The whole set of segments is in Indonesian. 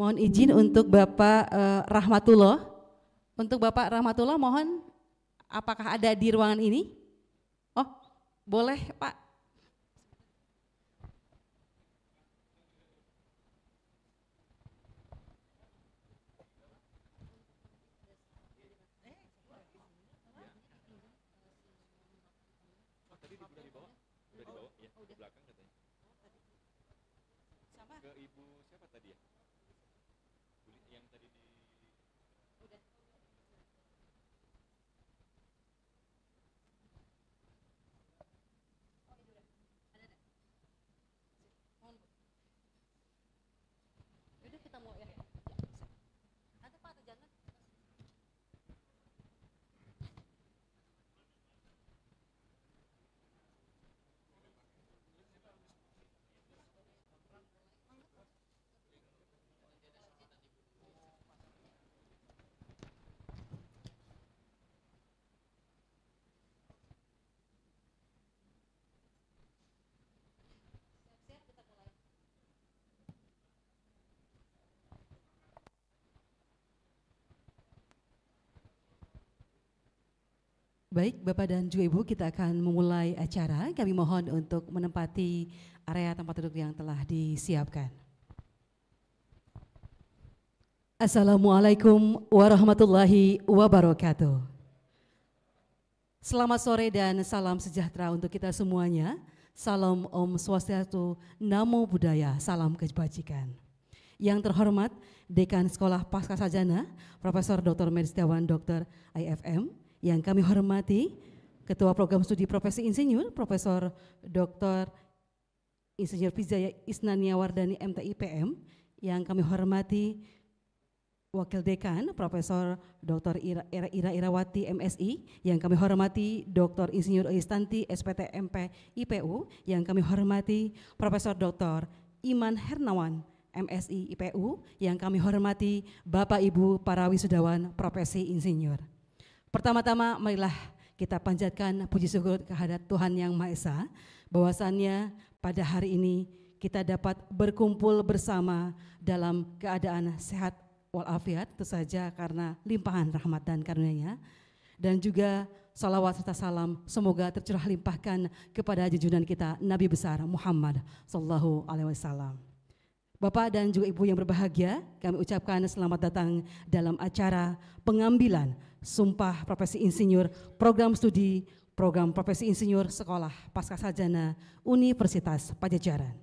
Mohon izin untuk Bapak Rahmatullah. Untuk Bapak Rahmatullah mohon apakah ada di ruangan ini? Oh, boleh Pak. Ke ibu siapa tadi ya? Yang tadi di Udah kita mau ya. Ada Pak, ada jangan. Baik, Bapak dan juga Ibu, kita akan memulai acara. Kami mohon untuk menempati area tempat duduk yang telah disiapkan. Assalamualaikum warahmatullahi wabarakatuh. Selamat sore dan salam sejahtera untuk kita semuanya. Salam Om Swastiastu, Namo Buddhaya, salam kebajikan. Yang terhormat Dekan Sekolah Pascasarjana, Profesor Dr. Medi Setiawan, Dr. IFM. Yang kami hormati Ketua Program Studi Profesi Insinyur, Profesor Dr. Insinyur Vijaya Isnania Wardani MTIPM. Yang kami hormati Wakil Dekan, Profesor Dr. Ira Irawati MSI. Yang kami hormati Dr. Insinyur Istanti SPT MP IPU. Yang kami hormati Profesor Dr. Iman Hernawan MSI IPU. Yang kami hormati Bapak Ibu para wisudawan profesi insinyur. Pertama-tama marilah kita panjatkan puji syukur kehadirat Tuhan Yang Maha Esa, bahwasannya pada hari ini kita dapat berkumpul bersama dalam keadaan sehat walafiat, itu saja karena limpahan rahmat dan karunia-Nya. Dan juga salawat serta salam semoga tercurah limpahkan kepada junjungan kita Nabi besar Muhammad sallallahu alaihi wasallam. Bapak dan juga Ibu yang berbahagia, kami ucapkan selamat datang dalam acara pengambilan Sumpah Profesi Insinyur Program Studi Program Profesi Insinyur Sekolah Pascasarjana Universitas Padjadjaran.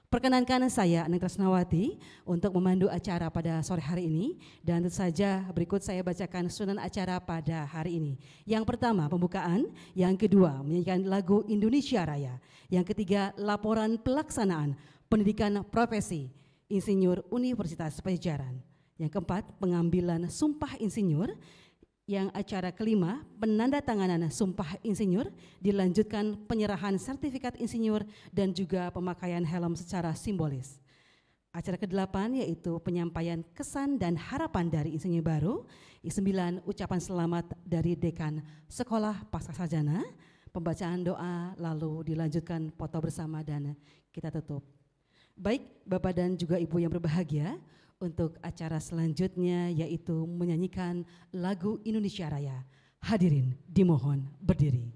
Perkenankan saya Aneng Tresnawati untuk memandu acara pada sore hari ini, dan tentu saja berikut saya bacakan susunan acara pada hari ini. Yang pertama pembukaan, yang kedua menyanyikan lagu Indonesia Raya, yang ketiga laporan pelaksanaan pendidikan profesi Insinyur Universitas Padjadjaran, yang keempat pengambilan Sumpah Insinyur. Yang acara kelima, penandatanganan Sumpah Insinyur, dilanjutkan penyerahan sertifikat insinyur dan juga pemakaian helm secara simbolis. Acara ke-8 yaitu penyampaian kesan dan harapan dari insinyur baru. Yang 9, ucapan selamat dari Dekan Sekolah Pascasarjana, pembacaan doa, lalu dilanjutkan foto bersama dan kita tutup. Baik Bapak dan juga Ibu yang berbahagia, untuk acara selanjutnya yaitu menyanyikan lagu Indonesia Raya. Hadirin dimohon berdiri.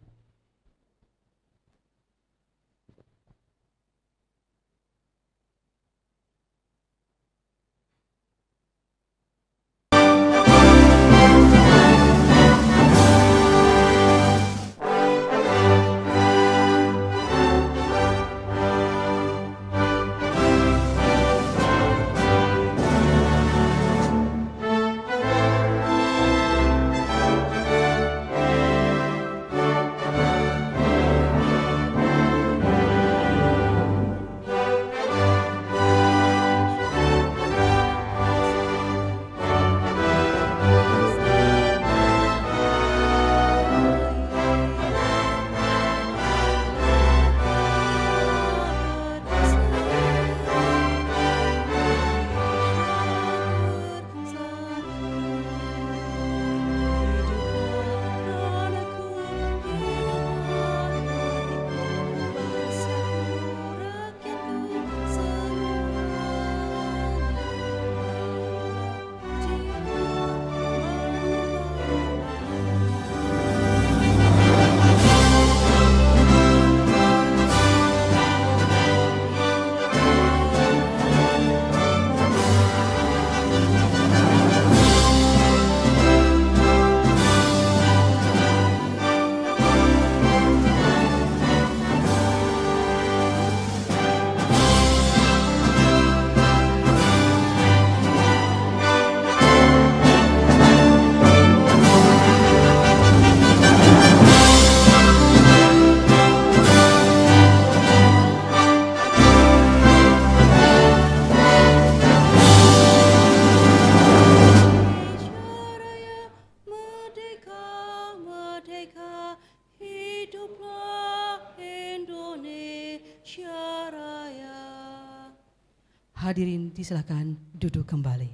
Mohon disilakan duduk kembali.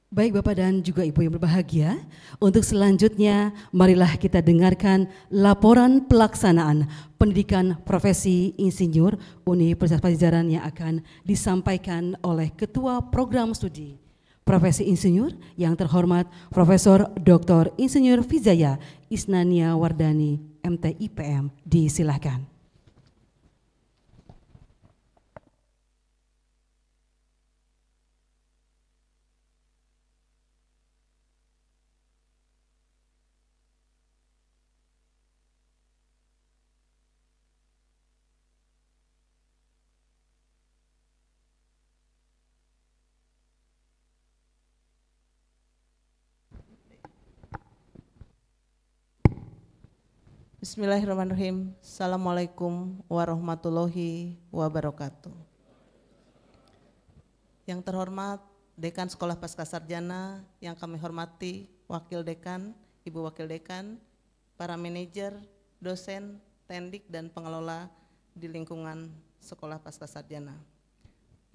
Baik Bapak dan juga Ibu yang berbahagia, untuk selanjutnya marilah kita dengarkan laporan pelaksanaan pendidikan profesi insinyur Universitas Pajajaran yang akan disampaikan oleh Ketua Program Studi Profesi Insinyur yang terhormat Profesor Dr. Insinyur Vijaya Isnania Wardani, MTIPM. Disilahkan. Bismillahirrahmanirrahim. Assalamualaikum warahmatullahi wabarakatuh. Yang terhormat Dekan Sekolah Pascasarjana, yang kami hormati Wakil Dekan, Ibu Wakil Dekan, para manajer, dosen, tendik, dan pengelola di lingkungan Sekolah Pascasarjana.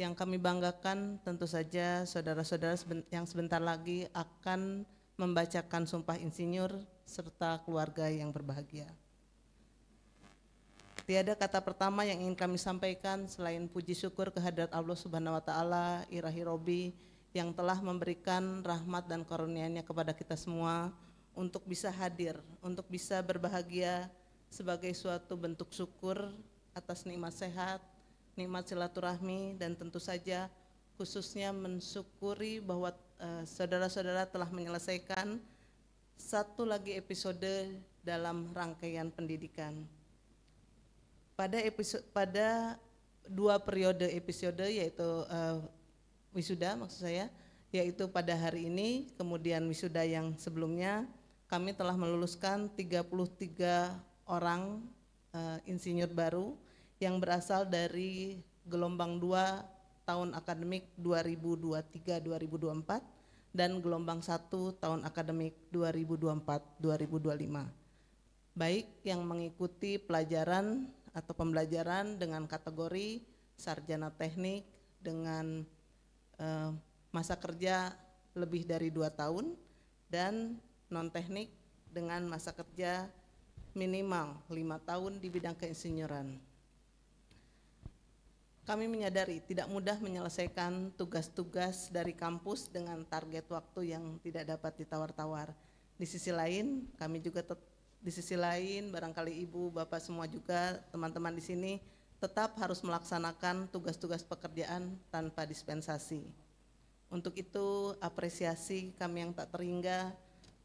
Yang kami banggakan tentu saja saudara-saudara yang sebentar lagi akan membacakan Sumpah Insinyur serta keluarga yang berbahagia. Tiada kata pertama yang ingin kami sampaikan selain puji syukur kehadirat Allah Subhanahu wa Ta'ala, Ilahi Robbi, yang telah memberikan rahmat dan karunia-Nya kepada kita semua untuk bisa hadir, untuk bisa berbahagia sebagai suatu bentuk syukur atas nikmat sehat, nikmat silaturahmi, dan tentu saja khususnya mensyukuri bahwa saudara-saudara telah menyelesaikan satu lagi episode dalam rangkaian pendidikan. Pada dua periode episode, yaitu wisuda maksud saya, yaitu pada hari ini, kemudian wisuda yang sebelumnya, kami telah meluluskan 33 orang insinyur baru yang berasal dari gelombang 2 tahun akademik 2023-2024 dan gelombang 1 tahun akademik 2024-2025. Baik yang mengikuti pelajaran atau pembelajaran dengan kategori sarjana teknik dengan masa kerja lebih dari 2 tahun dan non-teknik dengan masa kerja minimal 5 tahun di bidang keinsinyuran. Kami menyadari tidak mudah menyelesaikan tugas-tugas dari kampus dengan target waktu yang tidak dapat ditawar-tawar. Di sisi lain, kami juga barangkali Ibu, Bapak semua juga teman-teman di sini tetap harus melaksanakan tugas-tugas pekerjaan tanpa dispensasi. Untuk itu apresiasi kami yang tak terhingga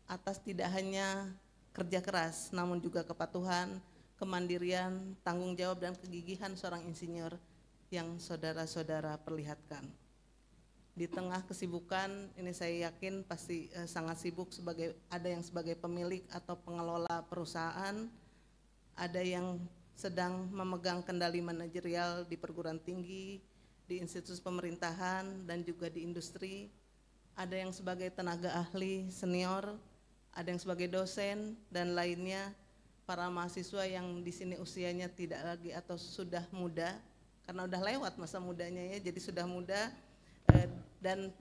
atas tidak hanya kerja keras namun juga kepatuhan, kemandirian, tanggung jawab dan kegigihan seorang insinyur yang saudara-saudara perlihatkan. Di tengah kesibukan ini saya yakin pasti sangat sibuk, ada yang sebagai pemilik atau pengelola perusahaan, ada yang sedang memegang kendali manajerial di perguruan tinggi, di institusi pemerintahan dan juga di industri, ada yang sebagai tenaga ahli senior, ada yang sebagai dosen dan lainnya, para mahasiswa yang di sini usianya tidak lagi atau sudah muda, karena udah lewat masa mudanya ya, jadi sudah muda dan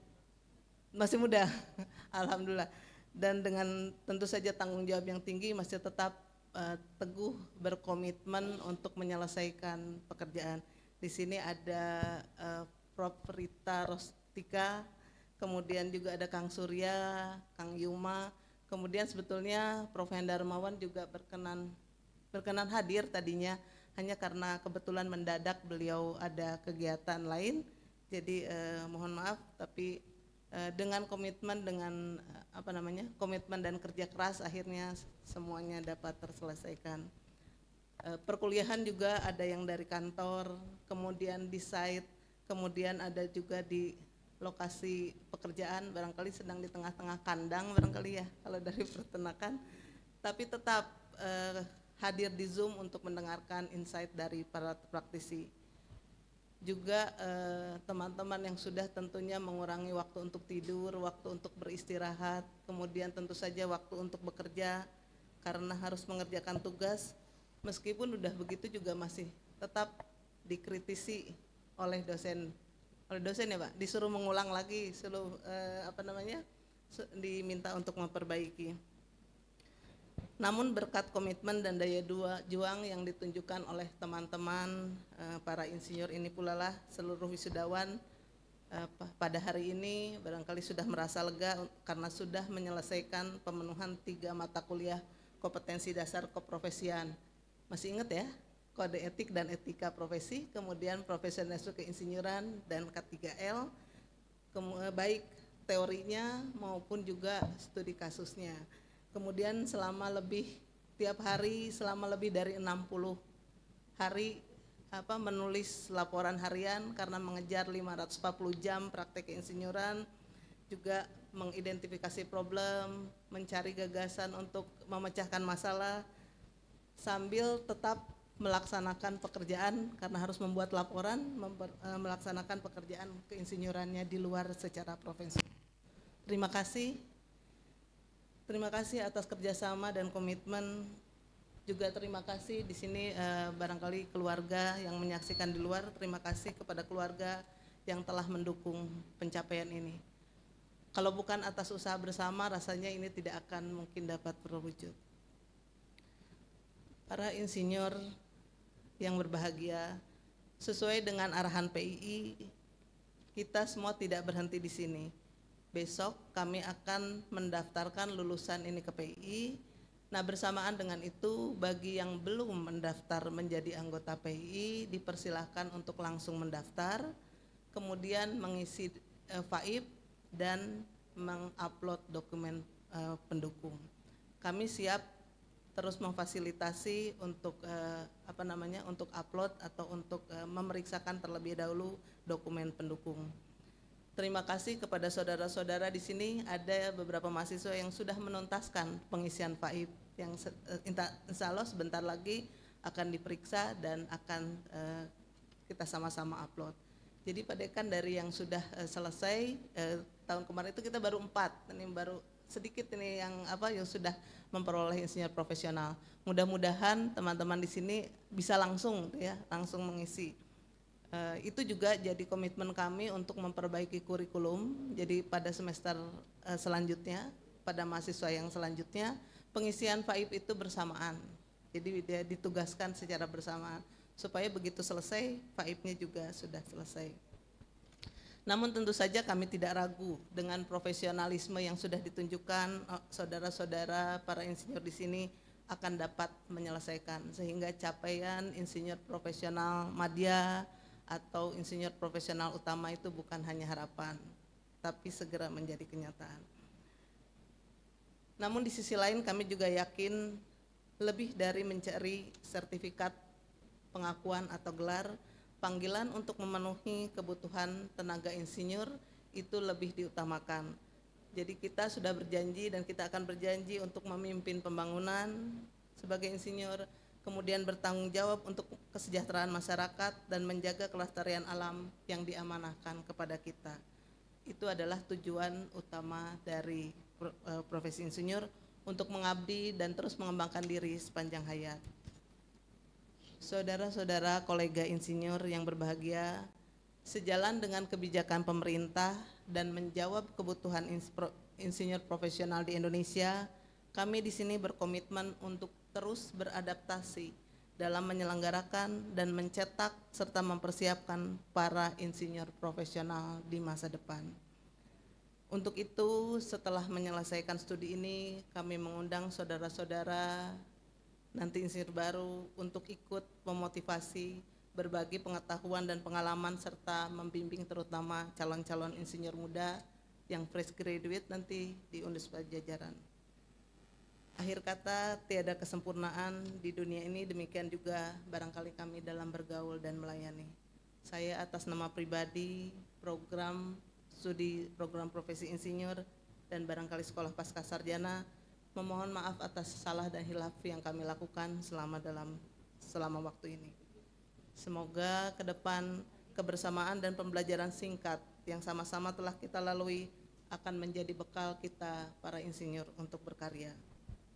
masih muda, alhamdulillah. Dan dengan tentu saja tanggung jawab yang tinggi masih tetap teguh berkomitmen untuk menyelesaikan pekerjaan. Di sini ada Prof. Rita Rostika, kemudian juga ada Kang Surya, Kang Yuma, kemudian sebetulnya Prof. Hendarmawan juga berkenan hadir tadinya, hanya karena kebetulan mendadak beliau ada kegiatan lain, jadi mohon maaf, tapi dengan komitmen komitmen dan kerja keras akhirnya semuanya dapat terselesaikan. Perkuliahan juga ada yang dari kantor, kemudian di site, kemudian ada juga di lokasi pekerjaan, barangkali sedang di tengah-tengah kandang barangkali ya kalau dari peternakan, tapi tetap hadir di Zoom untuk mendengarkan insight dari para praktisi. Juga teman-teman yang sudah tentunya mengurangi waktu untuk tidur, waktu untuk beristirahat, kemudian tentu saja waktu untuk bekerja karena harus mengerjakan tugas, meskipun udah begitu juga masih tetap dikritisi oleh dosen ya Pak, disuruh mengulang lagi, diminta untuk memperbaiki. Namun berkat komitmen dan daya juang yang ditunjukkan oleh teman-teman para insinyur ini pula lah seluruh wisudawan pada hari ini barangkali sudah merasa lega karena sudah menyelesaikan pemenuhan 3 mata kuliah kompetensi dasar keprofesian. Masih ingat ya? Kode etik dan etika profesi, kemudian profesionalisme keinsinyuran dan K3L, baik teorinya maupun juga studi kasusnya. Kemudian tiap hari selama lebih dari 60 hari menulis laporan harian karena mengejar 540 jam praktek keinsinyuran, juga mengidentifikasi problem, mencari gagasan untuk memecahkan masalah, sambil tetap melaksanakan pekerjaan karena harus membuat laporan, melaksanakan pekerjaan keinsinyurannya di luar secara profesional. Terima kasih atas kerjasama dan komitmen. Juga terima kasih di sini barangkali keluarga yang menyaksikan di luar. Terima kasih kepada keluarga yang telah mendukung pencapaian ini. Kalau bukan atas usaha bersama, rasanya ini tidak akan mungkin dapat terwujud. Para insinyur yang berbahagia, sesuai dengan arahan PII, kita semua tidak berhenti di sini. Besok kami akan mendaftarkan lulusan ini ke PII. Nah, bersamaan dengan itu, bagi yang belum mendaftar menjadi anggota PII, dipersilahkan untuk langsung mendaftar, kemudian mengisi FAIP dan mengupload dokumen pendukung. Kami siap terus memfasilitasi untuk untuk upload atau untuk memeriksakan terlebih dahulu dokumen pendukung. Terima kasih kepada saudara-saudara di sini. Ada beberapa mahasiswa yang sudah menuntaskan pengisian FAIP yang insya Allah sebentar lagi akan diperiksa dan akan kita sama-sama upload. Jadi Pak Dekan, dari yang sudah selesai tahun kemarin itu kita baru 4, ini baru sedikit ini yang sudah memperoleh insinyur profesional. Mudah-mudahan teman-teman di sini bisa langsung mengisi. Itu juga jadi komitmen kami untuk memperbaiki kurikulum. Jadi pada semester selanjutnya, pada mahasiswa yang selanjutnya, pengisian FAIP itu bersamaan. Jadi dia ditugaskan secara bersamaan supaya begitu selesai FAIP-nya juga sudah selesai. Namun tentu saja kami tidak ragu dengan profesionalisme yang sudah ditunjukkan saudara-saudara para insinyur di sini akan dapat menyelesaikan, sehingga capaian insinyur profesional madya atau insinyur profesional utama itu bukan hanya harapan, tapi segera menjadi kenyataan. Namun di sisi lain kami juga yakin lebih dari mencari sertifikat pengakuan atau gelar, panggilan untuk memenuhi kebutuhan tenaga insinyur itu lebih diutamakan. Jadi kita sudah berjanji dan kita akan berjanji untuk memimpin pembangunan sebagai insinyur, kemudian bertanggung jawab untuk kesejahteraan masyarakat dan menjaga kelestarian alam yang diamanahkan kepada kita. Itu adalah tujuan utama dari profesi insinyur, untuk mengabdi dan terus mengembangkan diri sepanjang hayat. Saudara-saudara kolega insinyur yang berbahagia, sejalan dengan kebijakan pemerintah dan menjawab kebutuhan insinyur profesional di Indonesia, kami di sini berkomitmen untuk terus beradaptasi dalam menyelenggarakan dan mencetak serta mempersiapkan para insinyur profesional di masa depan. Untuk itu, setelah menyelesaikan studi ini, kami mengundang saudara-saudara nanti insinyur baru untuk ikut memotivasi, berbagi pengetahuan dan pengalaman, serta membimbing terutama calon-calon insinyur muda yang fresh graduate nanti di Unisba jajaran. Akhir kata, tiada kesempurnaan di dunia ini, demikian juga barangkali kami dalam bergaul dan melayani. Saya atas nama pribadi, program profesi insinyur dan barangkali sekolah pasca sarjana, memohon maaf atas salah dan hilaf yang kami lakukan selama waktu ini. Semoga ke depan kebersamaan dan pembelajaran singkat yang sama-sama telah kita lalui akan menjadi bekal kita para insinyur untuk berkarya.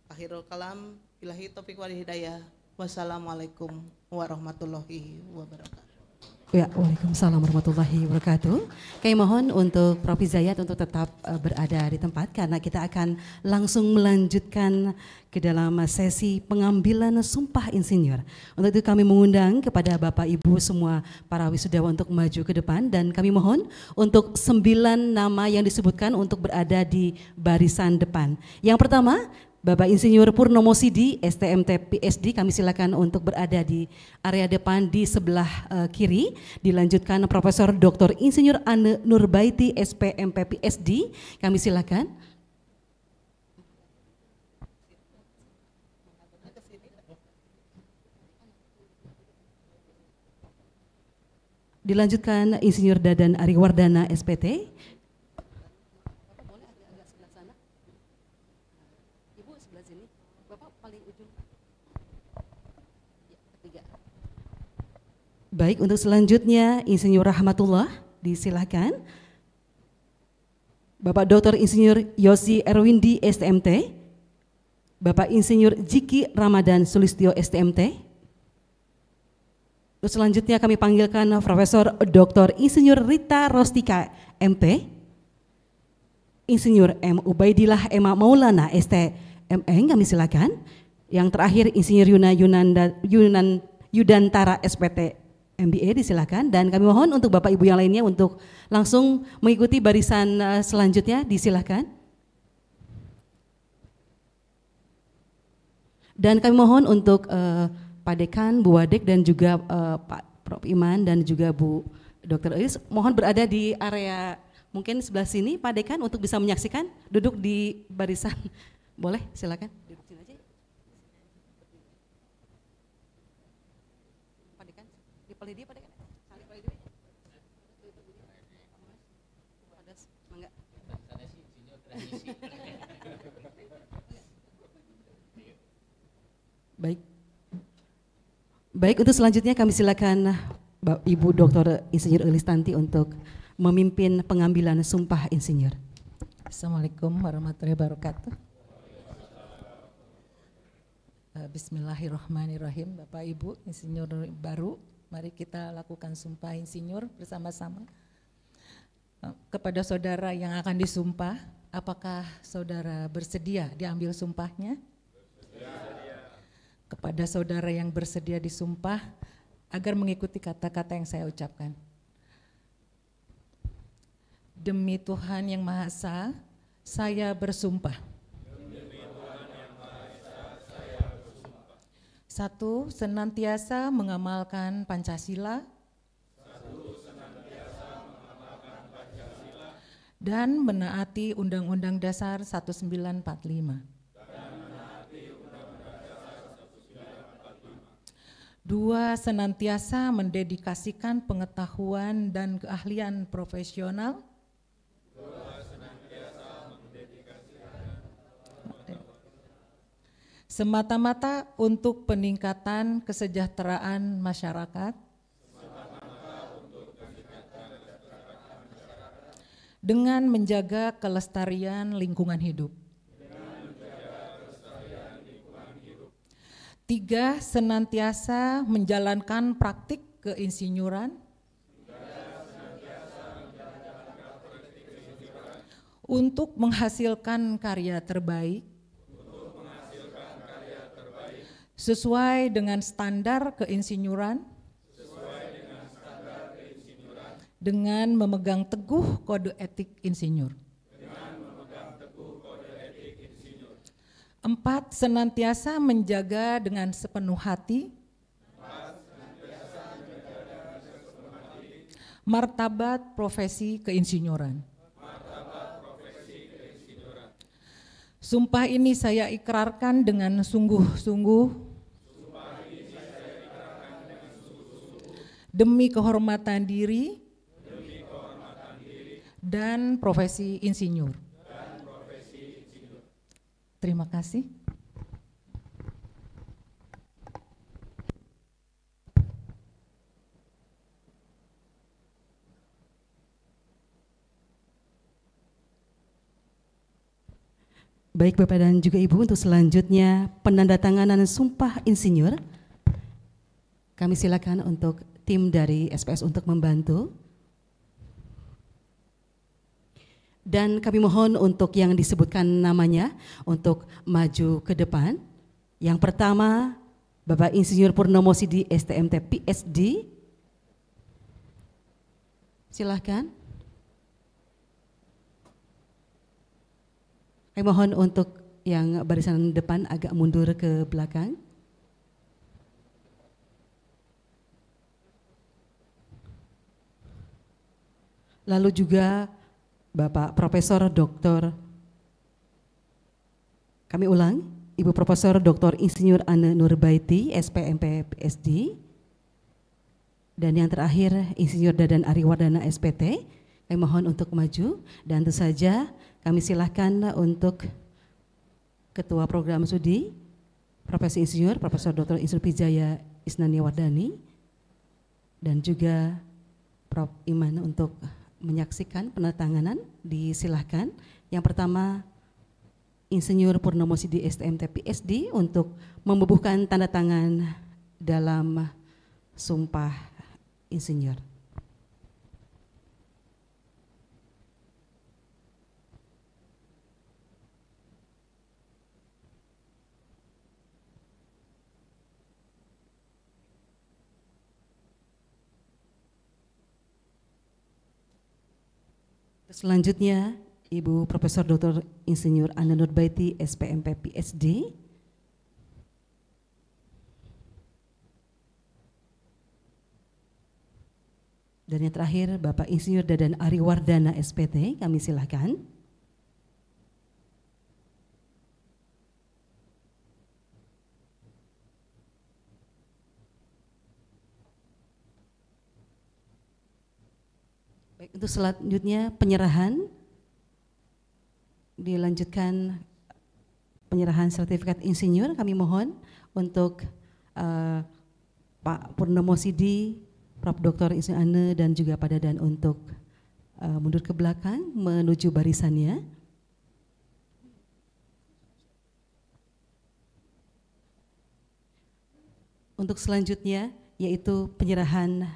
Akhirul kalam, billahi taufiq wal hidayah. Wassalamualaikum warahmatullahi wabarakatuh. Ya, waalaikumsalam warahmatullahi wabarakatuh. Kami mohon untuk Prof. Zayat untuk tetap berada di tempat karena kita akan langsung melanjutkan ke dalam sesi pengambilan sumpah insinyur. Untuk itu kami mengundang kepada Bapak Ibu semua para wisudawan untuk maju ke depan dan kami mohon untuk 9 nama yang disebutkan untuk berada di barisan depan. Yang pertama, Bapak Insinyur Purnomo Sidi, STMT PSD, kami silakan untuk berada di area depan di sebelah kiri. Dilanjutkan Profesor Dr. Insinyur Ane Nurbaiti, SPMP PSD, kami silakan. Dilanjutkan Insinyur Dadan Ariwardana, SPT. Baik, untuk selanjutnya Insinyur Rahmatullah, disilakan. Bapak Dr. Insinyur Yosi Erwindi, STMT. Bapak Insinyur Jiki Ramadan Sulistyo, STMT. Terus selanjutnya kami panggilkan Profesor Dr. Insinyur Rita Rostika, MP. Insinyur M. Ubaidillah Ema Maulana, STMN, kami silakan. Yang terakhir Insinyur Yudantara, SPT MBA, disilakan. Dan kami mohon untuk Bapak Ibu yang lainnya untuk langsung mengikuti barisan selanjutnya, disilakan. Dan kami mohon untuk Pak Dekan, Bu Wadek dan juga Pak Prof. Iman dan juga Bu Dr. Elis mohon berada di area mungkin sebelah sini Pak Dekan untuk bisa menyaksikan, duduk di barisan. Boleh, silakan. Duduk sini aja. Pak Dekan, di paling dia Pak Dekan. Salib paling dia. Ada enggak? Sana sih insinyur transisi. Baik. Baik, untuk selanjutnya kami silakan Ibu Dr. Insinyur Elistanti untuk memimpin pengambilan sumpah insinyur. Assalamualaikum warahmatullahi wabarakatuh. Bismillahirrahmanirrahim. Bapak Ibu insinyur baru, mari kita lakukan sumpah insinyur bersama-sama. Kepada saudara yang akan disumpah, apakah saudara bersedia diambil sumpahnya? Kepada saudara yang bersedia disumpah agar mengikuti kata-kata yang saya ucapkan. Demi Tuhan Yang Maha Esa, saya bersumpah. Satu, senantiasa mengamalkan Pancasila. Dan menaati Undang-Undang Dasar 1945. Dua, senantiasa mendedikasikan pengetahuan dan keahlian profesional. Semata-mata untuk peningkatan kesejahteraan masyarakat. Dengan menjaga kelestarian lingkungan hidup. Tiga, senantiasa menjalankan praktik keinsinyuran untuk menghasilkan karya terbaik sesuai dengan standar keinsinyuran dengan memegang teguh kode etik insinyur. Empat, senantiasa menjaga dengan sepenuh hati martabat profesi keinsinyuran. Sumpah ini saya ikrarkan dengan sungguh-sungguh demi kehormatan diri dan profesi insinyur. Terima kasih. Baik Bapak dan juga Ibu, untuk selanjutnya penandatanganan sumpah insinyur. Kami silakan untuk tim dari SPS untuk membantu. Dan kami mohon untuk yang disebutkan namanya untuk maju ke depan. Yang pertama, Bapak Insinyur Purnomo Sidi STMT PSD. Silahkan. Kami mohon untuk yang barisan depan agak mundur ke belakang. Lalu juga Bapak Profesor Dr. Kami ulang, Ibu Profesor Dr. Insinyur Anne Nurbaiti, SPMP PSD. Dan yang terakhir Insinyur Dadan Ariwardana SPT. Kami mohon untuk maju dan tentu saja kami silakan untuk Ketua Program Studi Profesor Insinyur Profesor Dr. Insinyur Pijaya Isnani Wardani dan juga Prof. Iman untuk menyaksikan penandatanganan. Disilahkan. Yang pertama Insinyur Purnomo Sidi STMT PSD untuk membubuhkan tanda tangan dalam sumpah insinyur. Selanjutnya Ibu Profesor Dr. Insinyur Anne Nurbaiti SPMP PSD. Dan yang terakhir Bapak Insinyur Dadan Ariwardana SPT, kami silakan. Baik, untuk selanjutnya penyerahan. Dilanjutkan penyerahan sertifikat insinyur. Kami mohon untuk Pak Purnomo Sidi, Prof. Dr. Insinyur Anne dan juga Pak Dadan untuk mundur ke belakang menuju barisannya. Untuk selanjutnya yaitu penyerahan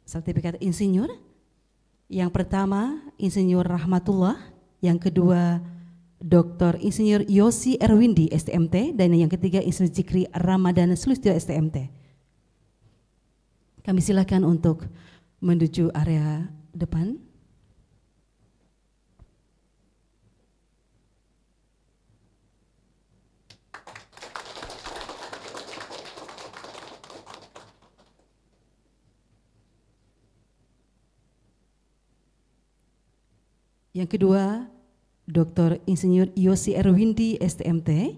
sertifikat insinyur. Yang pertama Insinyur Rahmatullah, yang kedua Dr. Insinyur Yosi Erwindi STMT, dan yang ketiga Insinyur Zikri Ramadhan Sulistyo STMT. Kami silakan untuk menuju area depan. Yang kedua, Dr. Insinyur Yosi Erwindi STMT.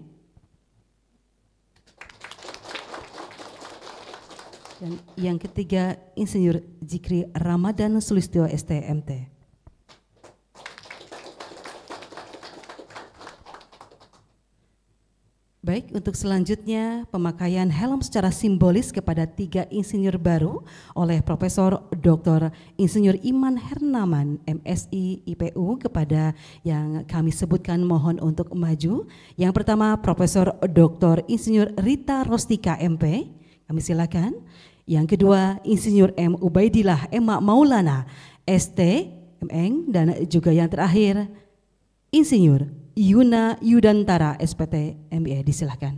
Dan yang ketiga, Insinyur Zikri Ramadhan Sulistyo STMT. Baik, untuk selanjutnya pemakaian helm secara simbolis kepada 3 insinyur baru oleh Profesor Dr. Insinyur Iman Hernaman MSI IPU kepada yang kami sebutkan mohon untuk maju. Yang pertama Profesor Dr. Insinyur Rita Rostika MP, kami silakan. Yang kedua Insinyur M. Ubaidillah Emma Maulana ST MN, dan juga yang terakhir Insinyur Yuna Yudantara SPT MBA. Disilahkan.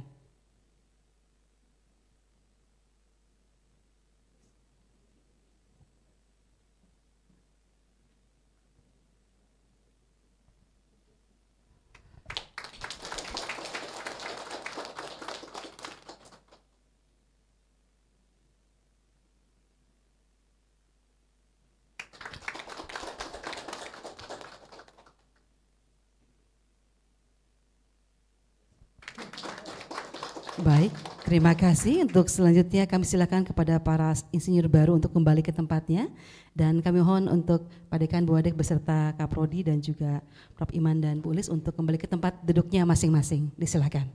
Baik, terima kasih. Untuk selanjutnya kami silakan kepada para insinyur baru untuk kembali ke tempatnya, dan kami mohon untuk Pak Dekan, Bu Adek beserta Kaprodi dan juga Prof. Iman dan Bu Ulis untuk kembali ke tempat duduknya masing-masing. Disilakan.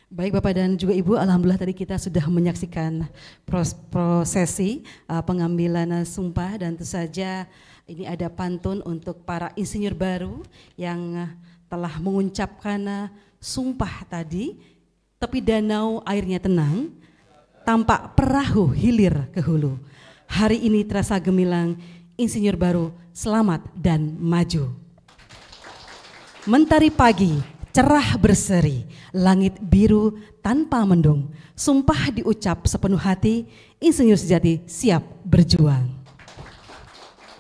Baik Bapak dan juga Ibu, alhamdulillah tadi kita sudah menyaksikan prosesi pengambilan sumpah, dan tentu saja ini ada pantun untuk para insinyur baru yang telah mengucapkan sumpah tadi. Tepi danau airnya tenang, tampak perahu hilir ke hulu. Hari ini terasa gemilang, insinyur baru selamat dan maju. Mentari pagi cerah berseri, langit biru tanpa mendung. Sumpah diucap sepenuh hati, insinyur sejati siap berjuang.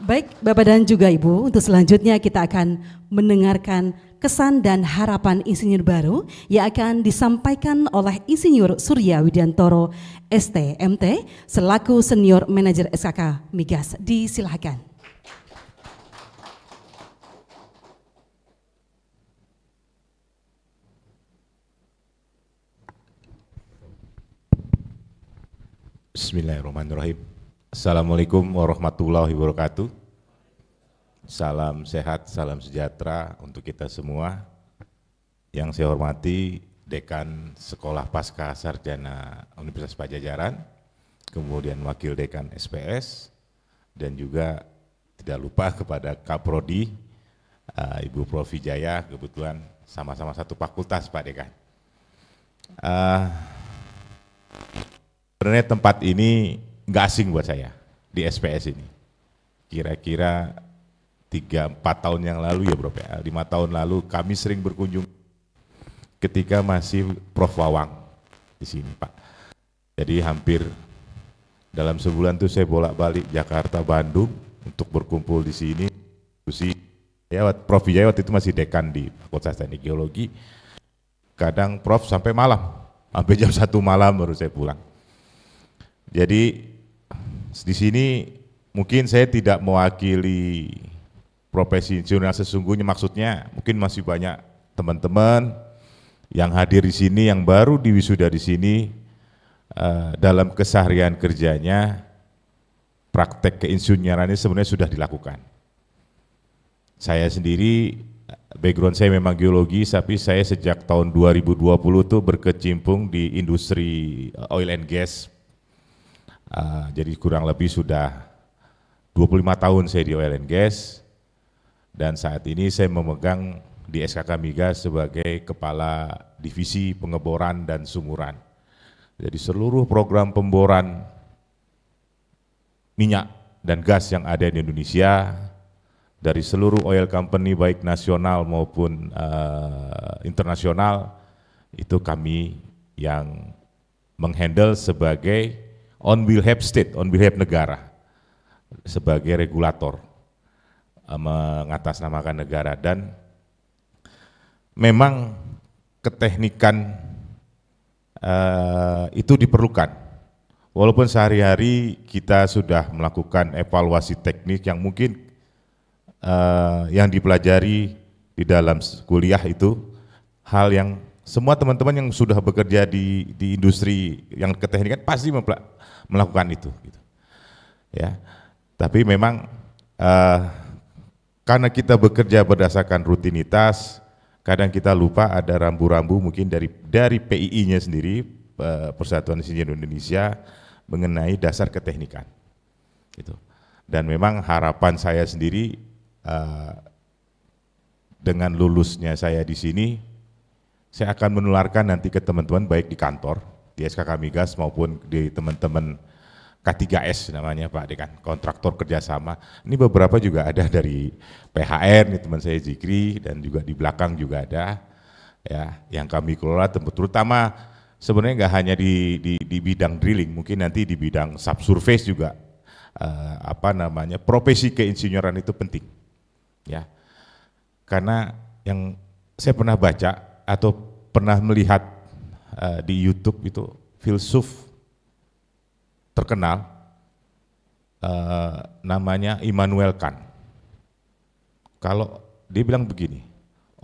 Baik Bapak dan juga Ibu, untuk selanjutnya kita akan mendengarkan kesan dan harapan insinyur baru yang akan disampaikan oleh Insinyur Surya Widiantoro ST.MT selaku Senior Manager SKK Migas. Disilakan. Bismillahirrahmanirrahim. Assalamualaikum warahmatullahi wabarakatuh. Salam sehat, salam sejahtera untuk kita semua. Yang saya hormati Dekan Sekolah Pasca Sarjana Universitas Padjadjaran, kemudian Wakil Dekan SPS, dan juga tidak lupa kepada Kaprodi, Ibu Prof. Wijaya, kebetulan sama-sama satu fakultas Pak Dekan. Sebenarnya tempat ini nggak asing buat saya di SPS ini. Kira-kira 3-4 tahun yang lalu ya Bro, 5 tahun lalu kami sering berkunjung ketika masih Prof. Wawang di sini Pak. Jadi hampir dalam sebulan tuh saya bolak-balik Jakarta, Bandung untuk berkumpul di sini. Ya, Prof. Wijaya waktu itu masih dekan di Fakultas Teknik Geologi. Kadang Prof. sampai malam, sampai jam 1 malam baru saya pulang. Jadi di sini mungkin saya tidak mewakili profesi insinyur yang sesungguhnya, maksudnya mungkin masih banyak teman-teman yang hadir di sini yang baru diwisuda di sini, dalam keseharian kerjanya praktek keinsinyurannya sebenarnya sudah dilakukan. Saya sendiri background saya memang geologi, tapi saya sejak tahun 2020 tuh berkecimpung di industri oil and gas. Jadi kurang lebih sudah 25 tahun saya di oil and gas, dan saat ini saya memegang di SKK Migas sebagai Kepala Divisi Pengeboran dan Sumuran. Jadi seluruh program pemboran minyak dan gas yang ada di Indonesia, dari seluruh oil company baik nasional maupun internasional, itu kami yang menghandle sebagai on behalf state, on behalf negara, sebagai regulator, mengatasnamakan negara. Dan memang keteknikan itu diperlukan, walaupun sehari-hari kita sudah melakukan evaluasi teknik yang mungkin yang dipelajari di dalam kuliah itu hal yang semua teman-teman yang sudah bekerja di industri yang keteknikan pasti melakukan itu, gitu. Ya, tapi memang karena kita bekerja berdasarkan rutinitas, kadang kita lupa ada rambu-rambu mungkin dari PII-nya sendiri, Persatuan Insinyur Indonesia, mengenai dasar keteknikan. Gitu. Dan memang harapan saya sendiri dengan lulusnya saya di sini, saya akan menularkan nanti ke teman-teman baik di kantor, di SKK Migas maupun di teman-teman K3S namanya Pak Dekan, kontraktor kerjasama. Ini beberapa juga ada dari PHR, nih teman saya Zikri, dan juga di belakang juga ada, ya, yang kami kelola, terutama sebenarnya nggak hanya di bidang drilling, mungkin nanti di bidang subsurface juga, profesi keinsinyuran itu penting, ya, karena yang saya pernah baca atau pernah melihat di YouTube itu filsuf terkenal, namanya Immanuel Kant. Kalau dia bilang begini,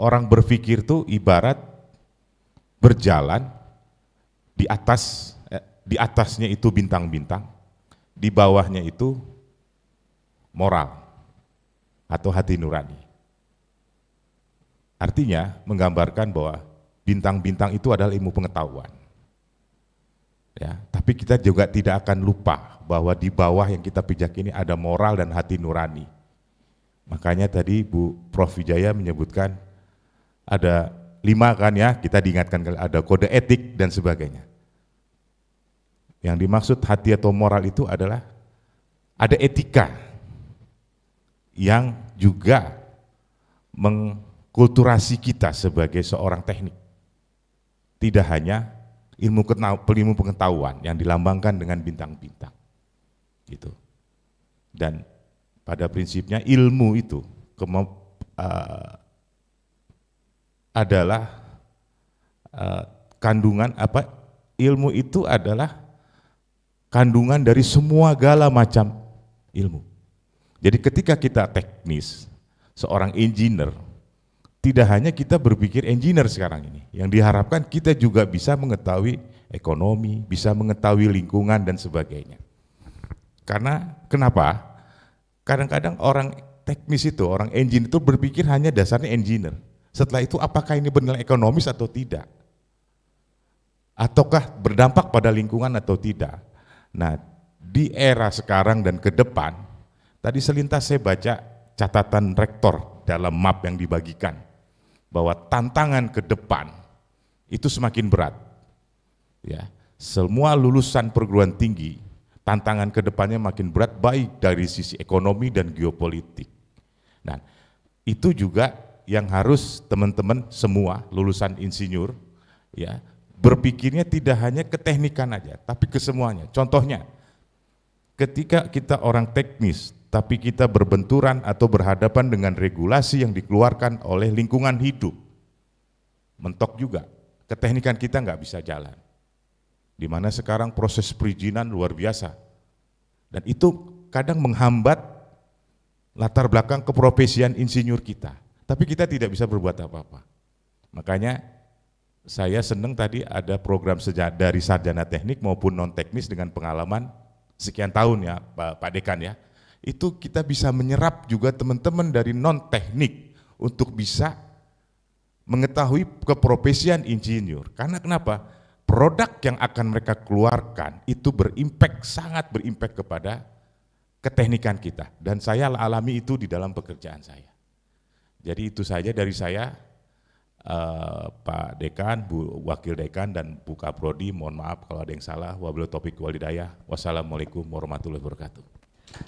orang berpikir itu ibarat berjalan di atasnya itu bintang-bintang, di bawahnya itu moral atau hati nurani. Artinya menggambarkan bahwa bintang-bintang itu adalah ilmu pengetahuan. Ya, tapi kita juga tidak akan lupa bahwa di bawah yang kita pijak ini ada moral dan hati nurani. Makanya tadi Bu Prof. Wijaya menyebutkan ada 5 kan ya, kita diingatkan ada kode etik dan sebagainya. Yang dimaksud hati atau moral itu adalah ada etika yang juga mengkulturasi kita sebagai seorang teknik. Tidak hanya ilmu pengetahuan yang dilambangkan dengan bintang-bintang. Gitu. Dan pada prinsipnya ilmu itu adalah kandungan apa? Ilmu itu adalah kandungan dari semua segala macam ilmu. Jadi ketika kita teknis, seorang engineer, tidak hanya kita berpikir engineer sekarang ini, yang diharapkan kita juga bisa mengetahui ekonomi, bisa mengetahui lingkungan dan sebagainya. Karena kenapa? Kadang-kadang orang teknis itu, orang engineer itu berpikir hanya dasarnya engineer. Setelah itu apakah ini bernilai ekonomis atau tidak? Ataukah berdampak pada lingkungan atau tidak? Nah, di era sekarang dan ke depan, tadi selintas saya baca catatan rektor dalam map yang dibagikan, bahwa tantangan ke depan itu semakin berat. Ya, semua lulusan perguruan tinggi, tantangan ke depannya makin berat baik dari sisi ekonomi dan geopolitik. Nah, itu juga yang harus teman-teman semua lulusan insinyur ya berpikirnya tidak hanya keteknikan aja, tapi ke semuanya. Contohnya, ketika kita orang teknis, tapi kita berbenturan atau berhadapan dengan regulasi yang dikeluarkan oleh lingkungan hidup, mentok juga, keteknikan kita nggak bisa jalan. Di mana sekarang proses perizinan luar biasa, dan itu kadang menghambat latar belakang keprofesian insinyur kita, tapi kita tidak bisa berbuat apa-apa. Makanya saya senang tadi ada program dari sarjana teknik maupun non teknis dengan pengalaman sekian tahun ya Pak Dekan ya. Itu kita bisa menyerap juga teman-teman dari non-teknik untuk bisa mengetahui keprofesian insinyur. Karena kenapa? Produk yang akan mereka keluarkan itu sangat berimpact kepada keteknikan kita. Dan saya alami itu di dalam pekerjaan saya. Jadi itu saja dari saya, Pak Dekan, Bu Wakil Dekan, dan Bu Kaprodi. Mohon maaf kalau ada yang salah. Wabillahi taufiq wal hidayah. Wassalamualaikum warahmatullahi wabarakatuh.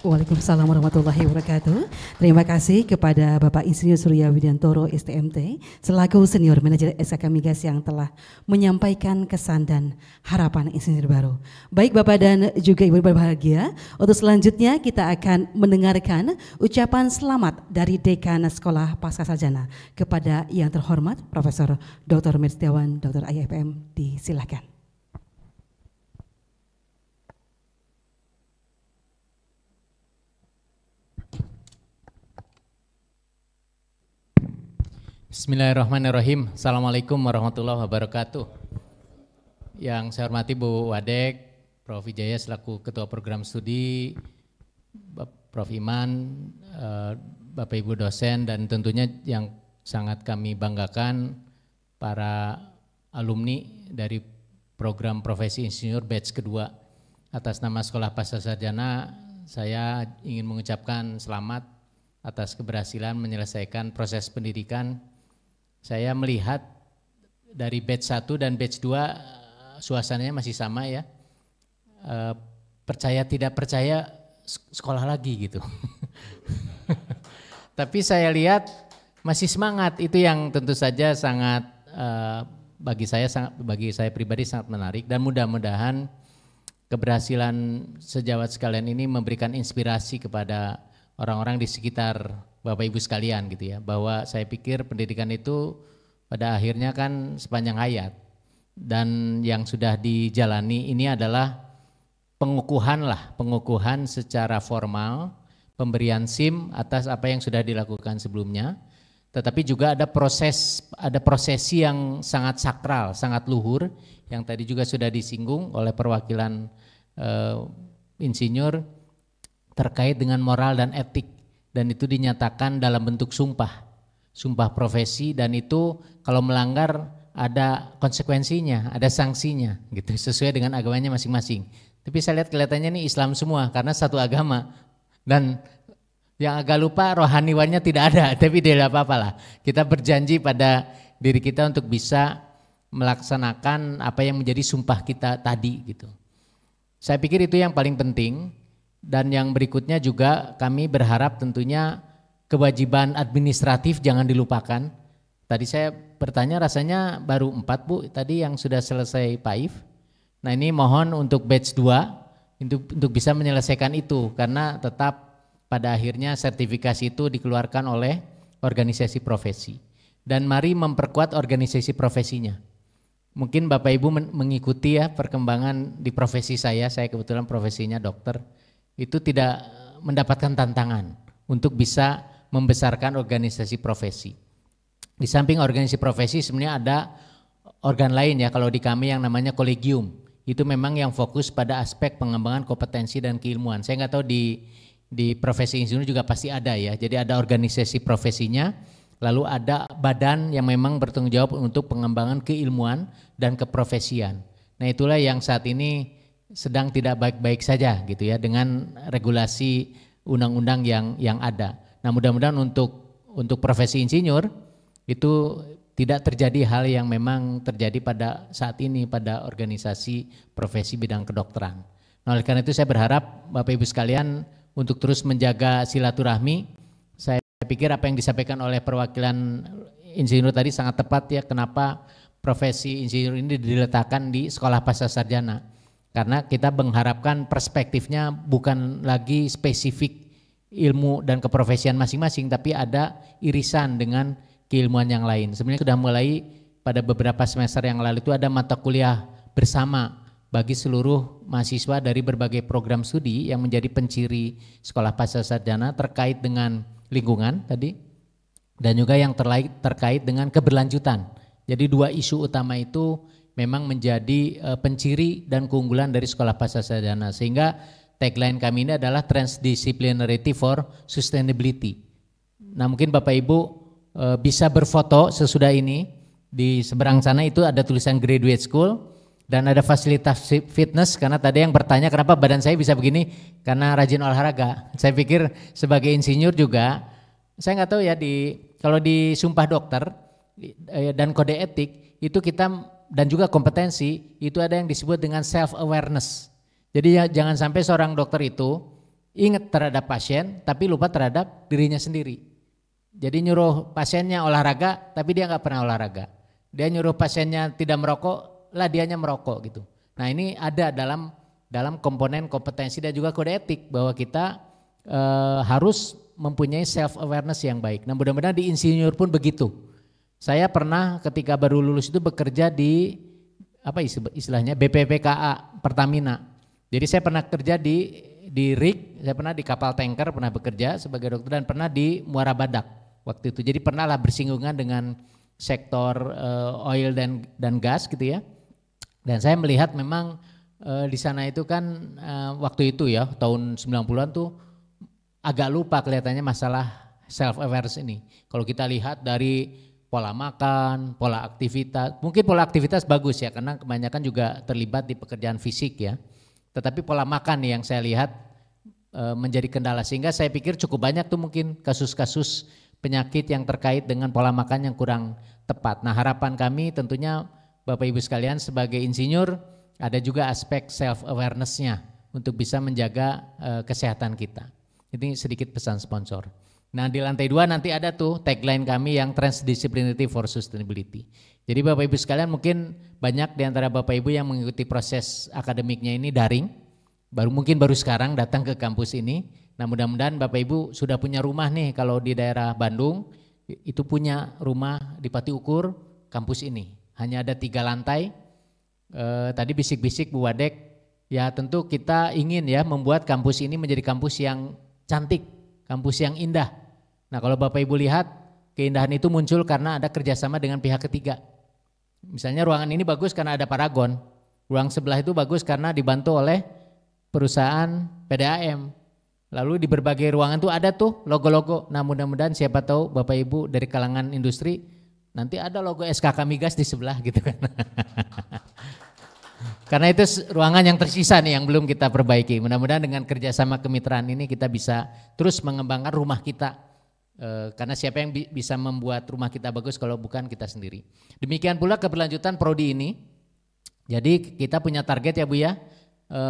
Waalaikumsalam warahmatullahi wabarakatuh. Terima kasih kepada Bapak Insinyur Surya Widiantoro STMT selaku Senior Manajer SKK Migas yang telah menyampaikan kesan dan harapan insinyur baru. Baik Bapak dan juga Ibu berbahagia, untuk selanjutnya kita akan mendengarkan ucapan selamat dari Dekan Sekolah Pascasarjana kepada yang terhormat Profesor Dr. Mirstiawan Dr. IFM. Disilakan. Bismillahirrahmanirrahim. Assalamualaikum warahmatullahi wabarakatuh. Yang saya hormati Bu Wadek, Prof. Wijaya selaku Ketua Program Studi, Prof. Iman, Bapak Ibu dosen, dan tentunya yang sangat kami banggakan para alumni dari program Profesi Insinyur batch kedua. Atas nama Sekolah Pascasarjana, saya ingin mengucapkan selamat atas keberhasilan menyelesaikan proses pendidikan. Saya melihat dari batch 1 dan batch 2 suasananya masih sama ya. Percaya tidak percaya sekolah lagi gitu. Tapi saya lihat masih semangat, itu yang tentu saja sangat bagi saya pribadi sangat menarik, dan mudah-mudahan keberhasilan sejawat sekalian ini memberikan inspirasi kepada orang-orang di sekitar Bapak Ibu sekalian gitu ya, bahwa saya pikir pendidikan itu pada akhirnya kan sepanjang hayat, dan yang sudah dijalani ini adalah pengukuhan secara formal, pemberian SIM atas apa yang sudah dilakukan sebelumnya, tetapi juga ada prosesi yang sangat sakral, sangat luhur, yang tadi juga sudah disinggung oleh perwakilan insinyur terkait dengan moral dan etik. Dan itu dinyatakan dalam bentuk sumpah profesi, dan itu kalau melanggar ada konsekuensinya, ada sanksinya gitu sesuai dengan agamanya masing-masing. Tapi saya lihat kelihatannya ini Islam semua karena satu agama, dan yang agak lupa rohaniwannya tidak ada, tapi tidak apa-apa lah. Kita berjanji pada diri kita untuk bisa melaksanakan apa yang menjadi sumpah kita tadi gitu. Saya pikir itu yang paling penting, dan yang berikutnya juga kami berharap tentunya kewajiban administratif jangan dilupakan. Tadi saya bertanya rasanya baru 4 Bu tadi yang sudah selesai PAIF. Nah ini mohon untuk batch 2 untuk bisa menyelesaikan itu, karena tetap pada akhirnya sertifikasi itu dikeluarkan oleh organisasi profesi. Dan mari memperkuat organisasi profesinya. Mungkin Bapak Ibu mengikuti ya perkembangan di profesi saya kebetulan profesinya dokter, itu tidak mendapatkan tantangan untuk bisa membesarkan organisasi profesi. Di samping organisasi profesi sebenarnya ada organ lain ya, kalau di kami yang namanya kolegium, itu memang yang fokus pada aspek pengembangan kompetensi dan keilmuan. Saya nggak tahu di profesi insinyur juga pasti ada ya, jadi ada organisasi profesinya, lalu ada badan yang memang bertanggung jawab untuk pengembangan keilmuan dan keprofesian. Nah itulah yang saat ini sedang tidak baik-baik saja gitu ya dengan regulasi undang-undang yang ada. Nah mudah-mudahan untuk profesi insinyur itu tidak terjadi hal yang memang terjadi pada saat ini pada organisasi profesi bidang kedokteran. Nah oleh karena itu saya berharap Bapak Ibu sekalian untuk terus menjaga silaturahmi. Saya pikir apa yang disampaikan oleh perwakilan insinyur tadi sangat tepat ya, kenapa profesi insinyur ini diletakkan di sekolah pasca sarjana. Karena kita mengharapkan perspektifnya bukan lagi spesifik ilmu dan keprofesian masing-masing, tapi ada irisan dengan keilmuan yang lain. Sebenarnya sudah mulai pada beberapa semester yang lalu itu ada mata kuliah bersama bagi seluruh mahasiswa dari berbagai program studi yang menjadi penciri sekolah pasca sarjana terkait dengan lingkungan tadi, dan juga yang terkait dengan keberlanjutan. Jadi 2 isu utama itu memang menjadi penciri dan keunggulan dari sekolah pasca sarjana, sehingga tagline kami ini adalah Transdisciplinarity for Sustainability. Nah mungkin Bapak Ibu bisa berfoto sesudah ini, di seberang sana itu ada tulisan graduate school dan ada fasilitas fitness, karena tadi yang bertanya kenapa badan saya bisa begini, karena rajin olahraga. Saya pikir sebagai insinyur juga, saya nggak tahu ya kalau di sumpah dokter dan kode etik itu kita dan juga kompetensi itu ada yang disebut dengan self awareness. Jadi ya, jangan sampai seorang dokter itu ingat terhadap pasien tapi lupa terhadap dirinya sendiri. Jadi nyuruh pasiennya olahraga tapi dia nggak pernah olahraga. Dia nyuruh pasiennya tidak merokok, lah dianya merokok gitu. Nah ini ada dalam komponen kompetensi dan juga kode etik bahwa kita harus mempunyai self awareness yang baik. Nah mudah-mudahan di insinyur pun begitu. Saya pernah ketika baru lulus itu bekerja di apa istilahnya BPPKA Pertamina. Jadi saya pernah kerja di rig, saya pernah di kapal tanker pernah bekerja sebagai dokter, dan pernah di Muara Badak waktu itu. Jadi pernah lah bersinggungan dengan sektor oil dan gas gitu ya. Dan saya melihat memang di sana itu kan waktu itu ya tahun 90-an tuh agak lupa kelihatannya masalah self awareness ini. Kalau kita lihat dari pola makan, pola aktivitas, mungkin pola aktivitas bagus ya karena kebanyakan juga terlibat di pekerjaan fisik ya. Tetapi pola makan nih yang saya lihat menjadi kendala, sehingga saya pikir cukup banyak tuh mungkin kasus-kasus penyakit yang terkait dengan pola makan yang kurang tepat. Nah harapan kami tentunya Bapak Ibu sekalian sebagai insinyur ada juga aspek self awareness-nya untuk bisa menjaga kesehatan kita. Ini sedikit pesan sponsor. Nah di lantai 2 nanti ada tuh tagline kami yang Transdisciplinarity for Sustainability. Jadi Bapak Ibu sekalian mungkin banyak di antara Bapak Ibu yang mengikuti proses akademiknya ini daring, baru sekarang datang ke kampus ini. Nah mudah-mudahan Bapak Ibu sudah punya rumah nih, kalau di daerah Bandung itu punya rumah di Pati Ukur kampus ini. Hanya ada 3 lantai, tadi bisik-bisik Bu Wadek, ya tentu kita ingin ya membuat kampus ini menjadi kampus yang cantik, kampus yang indah. Nah kalau Bapak Ibu lihat keindahan itu muncul karena ada kerjasama dengan pihak ketiga. Misalnya ruangan ini bagus karena ada Paragon, ruang sebelah itu bagus karena dibantu oleh perusahaan PDAM. Lalu di berbagai ruangan tuh ada tuh logo-logo. Nah mudah-mudahan siapa tahu Bapak Ibu dari kalangan industri nanti ada logo SKK Migas di sebelah gitu kan. Karena itu ruangan yang tersisa nih yang belum kita perbaiki. Mudah-mudahan dengan kerjasama kemitraan ini kita bisa terus mengembangkan rumah kita. Karena siapa yang bisa membuat rumah kita bagus kalau bukan kita sendiri. Demikian pula keberlanjutan prodi ini. Jadi kita punya target ya Bu ya.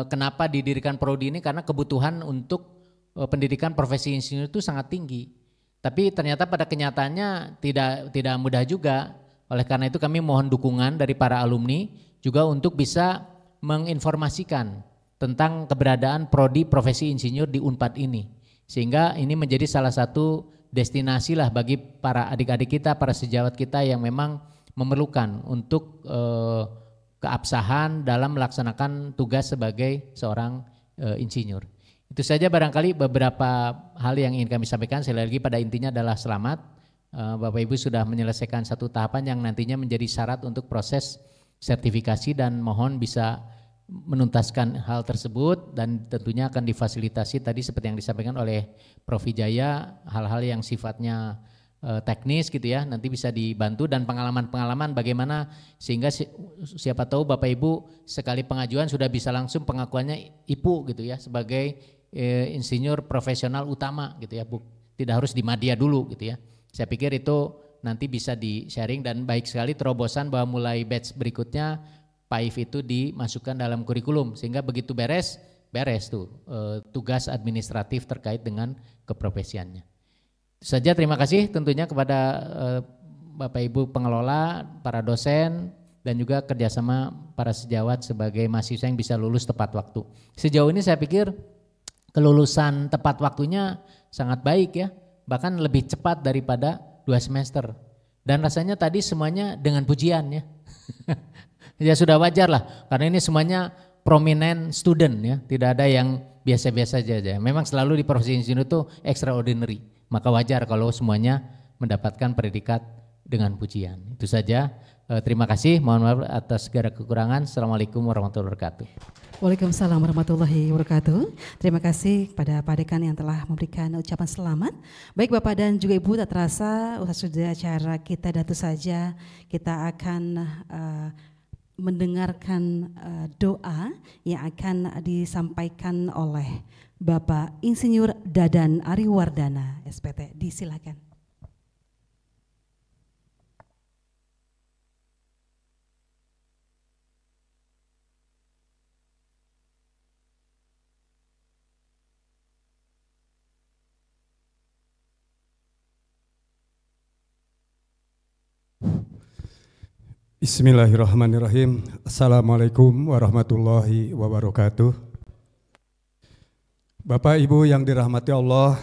Kenapa didirikan prodi ini? Karena kebutuhan untuk pendidikan profesi insinyur itu sangat tinggi. Tapi ternyata pada kenyataannya tidak mudah juga. Oleh karena itu kami mohon dukungan dari para alumni juga untuk bisa menginformasikan tentang keberadaan prodi profesi insinyur di Unpad ini. Sehingga ini menjadi salah satu destinasi lah bagi para adik-adik kita, para sejawat kita yang memang memerlukan untuk keabsahan dalam melaksanakan tugas sebagai seorang insinyur. Itu saja barangkali beberapa hal yang ingin kami sampaikan. Sekali lagi pada intinya adalah selamat. Bapak Ibu sudah menyelesaikan satu tahapan yang nantinya menjadi syarat untuk proses sertifikasi dan mohon bisa menuntaskan hal tersebut dan tentunya akan difasilitasi tadi seperti yang disampaikan oleh Prof. Wijaya, hal-hal yang sifatnya teknis gitu ya, nanti bisa dibantu dan pengalaman-pengalaman bagaimana sehingga siapa tahu Bapak Ibu sekali pengajuan sudah bisa langsung pengakuannya IPU gitu ya sebagai insinyur profesional utama gitu ya, tidak harus di Madya dulu gitu ya. Saya pikir itu nanti bisa di-sharing dan baik sekali terobosan bahwa mulai batch berikutnya PAIF itu dimasukkan dalam kurikulum sehingga begitu beres tuh tugas administratif terkait dengan keprofesiannya. Itu saja, terima kasih tentunya kepada Bapak Ibu pengelola, para dosen dan juga kerjasama para sejawat sebagai mahasiswa yang bisa lulus tepat waktu. Sejauh ini saya pikir kelulusan tepat waktunya sangat baik ya, bahkan lebih cepat daripada 2 semester. Dan rasanya tadi semuanya dengan pujian ya. Ya sudah wajar lah, karena ini semuanya prominent student ya, tidak ada yang biasa-biasa saja. Memang selalu di profesi insinyur itu extraordinary, maka wajar kalau semuanya mendapatkan predikat dengan pujian. Itu saja, terima kasih, mohon maaf atas segala kekurangan. Assalamualaikum warahmatullahi wabarakatuh. Waalaikumsalam warahmatullahi wabarakatuh. Terima kasih kepada Pak Dekan yang telah memberikan ucapan selamat. Baik Bapak dan juga Ibu, tak terasa sudah acara kita tentu saja kita akan mendengarkan doa yang akan disampaikan oleh Bapak Insinyur Dadan Ariwardana SPT. Disilakan. Bismillahirrahmanirrahim. Assalamualaikum warahmatullahi wabarakatuh. Bapak Ibu yang dirahmati Allah,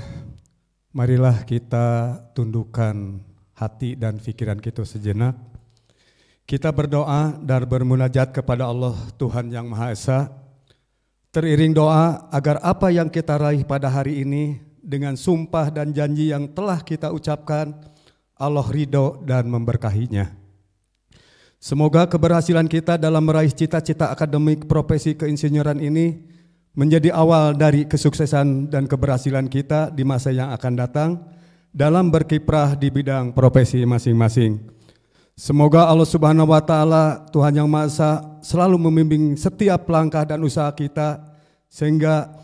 marilah kita tundukkan hati dan pikiran kita sejenak. Kita berdoa dan bermunajat kepada Allah Tuhan yang Maha Esa. Teriring doa agar apa yang kita raih pada hari ini dengan sumpah dan janji yang telah kita ucapkan, Allah ridho dan memberkahinya. Semoga keberhasilan kita dalam meraih cita-cita akademik profesi keinsinyuran ini menjadi awal dari kesuksesan dan keberhasilan kita di masa yang akan datang dalam berkiprah di bidang profesi masing-masing. Semoga Allah Subhanahu wa Ta'ala, Tuhan Yang Maha Esa, selalu membimbing setiap langkah dan usaha kita sehingga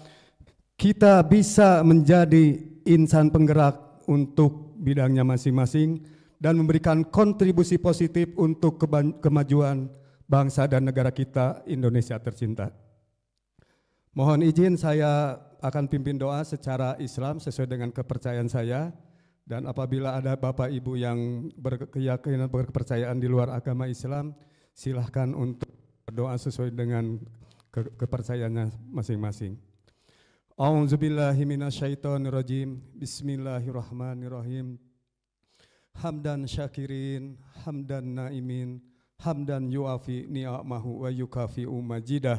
kita bisa menjadi insan penggerak untuk bidangnya masing-masing dan memberikan kontribusi positif untuk kemajuan bangsa dan negara kita Indonesia tercinta. Mohon izin saya akan pimpin doa secara Islam sesuai dengan kepercayaan saya, dan apabila ada Bapak Ibu yang berkeyakinan berkepercayaan di luar agama Islam, silahkan untuk berdoa sesuai dengan kepercayaannya masing-masing. A'udzubillahi minasyaitonirrajim. Bismillahirrahmanirrahim. Hamdan syakirin, hamdan naimin, hamdan yuafi ni'amahu wa yukafi'u majidah.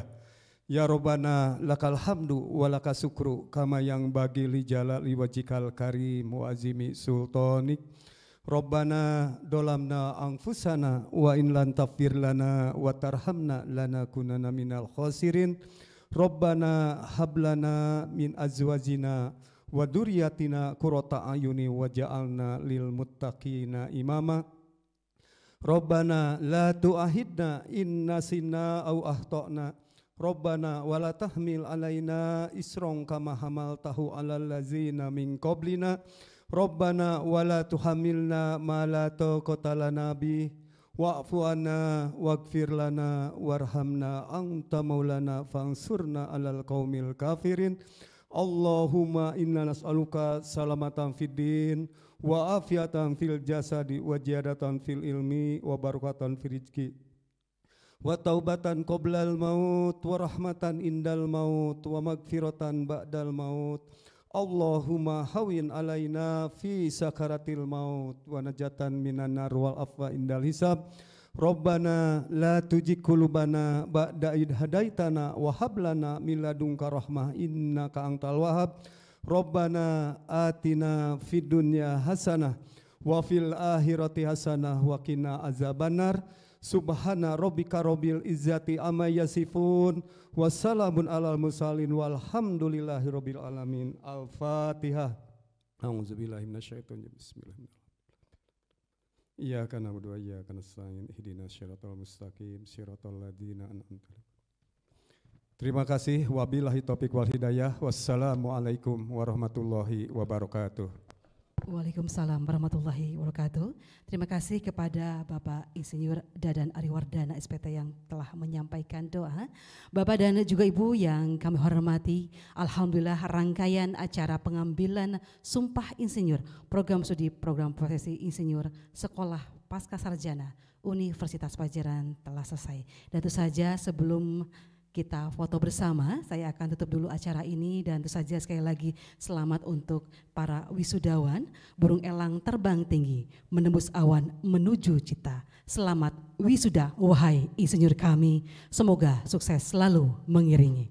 Ya Rabbana lakal hamdu wa laka syukru kama yang bagi li jalali wajhikal karim wa azimi sultanik. Rabbana dolamna anfusana wa in lan taghfir lana wa tarhamna lanakunanna minal khasirin. Rabbana hablana min azwajina wa dzurriyyatina qurrata ayuni waj'alna lil muttaqina imama. Rabbana la tu'ahidna inna sinna au ahtana. Rabbana wala tahmil alaina isron kama hamaltahu alal ladzina min qablina. Rabbana wala tuhamilna ma la taqata lana bih. Wa'fu anna waghfir lana warhamna anta maulana fansurna alal qaumil kafirin. Allahumma inna nas'aluka salamatan fid din wa afiatan fil jasadi wa ziyadatan fil ilmi wa barakatan fil rizqi wa taubatan qoblal maut wa rahmatan indal maut wa magfiratan ba'dal maut. Allahumma hawin alaina fi sakaratil maut wa najatan minan nar wal afwa indal hisab. Rabbana la tujik qulubana ba'da id hadaitana wa hab lana min ladunka rahmah innaka antal wahhab. Rabbana atina fid dunya hasanah wa fil akhirati hasanah wa qina azabannar. Subhana rabbika rabbil izzati amma yasifun wassalamun alal mursalin walhamdulillahi rabbil alamin. Al-Fatihah. A'udzubillahi minasyaitonir rajim. Bismillahirrahmanirrahim. Iyyaka na'budu wa iyyaka nasta'in. Ihdinas siratal mustaqim siratal ladzina an'amta 'alaihim. Terima kasih. Wabillahi taufik wal hidayah. Wassalamualaikum warahmatullahi wabarakatuh. Waalaikumsalam warahmatullahi wabarakatuh. Terima kasih kepada Bapak Insinyur Dadan Ariwardana SPT yang telah menyampaikan doa. Bapak dan juga Ibu yang kami hormati, alhamdulillah rangkaian acara pengambilan Sumpah Insinyur Program Studi Program Profesi Insinyur Sekolah Pascasarjana Universitas Padjadjaran telah selesai. Dan tentu saja sebelum kita foto bersama, saya akan tutup dulu acara ini dan tentu saja sekali lagi selamat untuk para wisudawan. Burung elang terbang tinggi, menembus awan menuju cita. Selamat wisuda wahai insinyur kami, semoga sukses selalu mengiringi.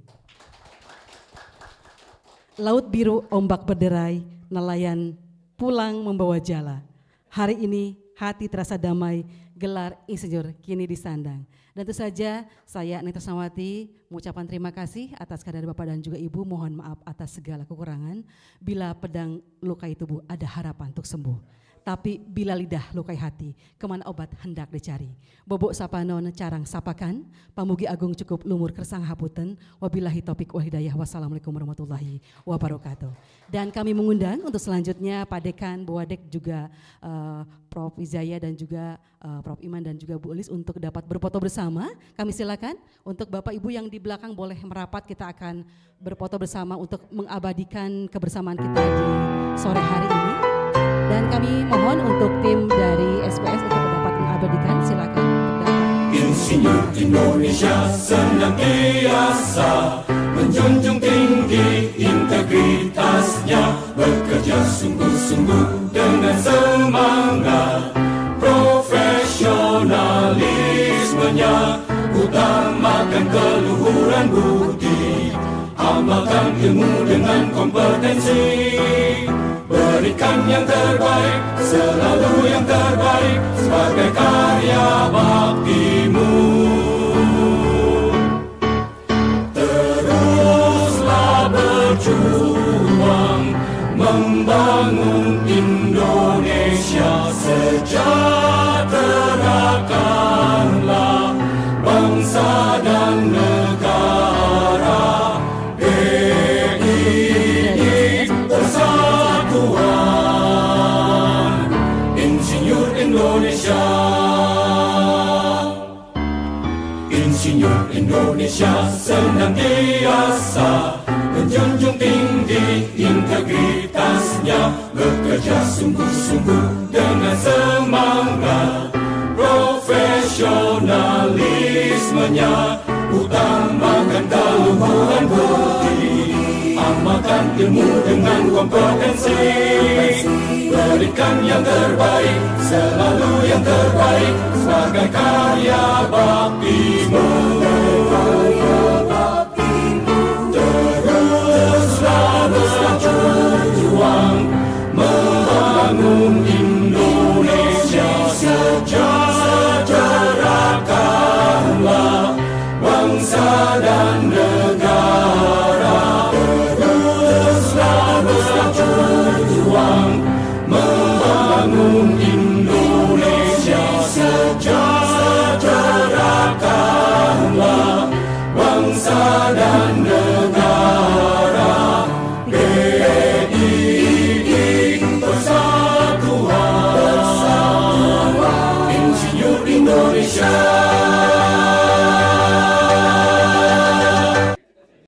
Laut biru ombak berderai, nelayan pulang membawa jala. Hari ini hati terasa damai, gelar insinyur kini disandang. Dan tentu saja saya Anita Samawati mengucapkan terima kasih atas kehadiran Bapak dan juga Ibu. Mohon maaf atas segala kekurangan. Bila pedang lukai tubuh ada harapan untuk sembuh. Tapi bila lidah lukai hati, kemana obat hendak dicari. Bobok sapanon carang sapakan, pamugi agung cukup lumur kersang haputen. Wabillahi taufik wal hidayah. Wassalamualaikum warahmatullahi wabarakatuh. Dan kami mengundang untuk selanjutnya Pak Dekan, Bu Wadek, juga Prof. Wijaya dan juga Prof. Iman dan juga Bu Elis untuk dapat berfoto bersama. Kami silakan untuk Bapak Ibu yang di belakang boleh merapat, kita akan berfoto bersama untuk mengabadikan kebersamaan kita di sore hari ini. Dan kami mohon untuk tim dari SPS untuk dapat mengabadikan, silakan untuk dapat. Insinyur Indonesia senantiasa menjunjung tinggi integritasnya, bekerja sungguh-sungguh dengan semangat, profesionalismenya, utamakan keluhuran budi, amalkan ilmu dengan kompetensi, berikan yang terbaik, selalu yang terbaik sebagai karya baktimu. Teruslah berjuang membangun Indonesia, sejahterakanlah bangsa dan negara. Persatuan Insinyur Indonesia. Insinyur Indonesia senantiasa menjunjung tinggi integritasnya, bekerja sungguh-sungguh dengan semangat, profesionalismenya, utamakan keluhuran budi, amalkan ilmu dengan kompetensi, berikan yang terbaik, selalu yang terbaik sebagai karya baktimu.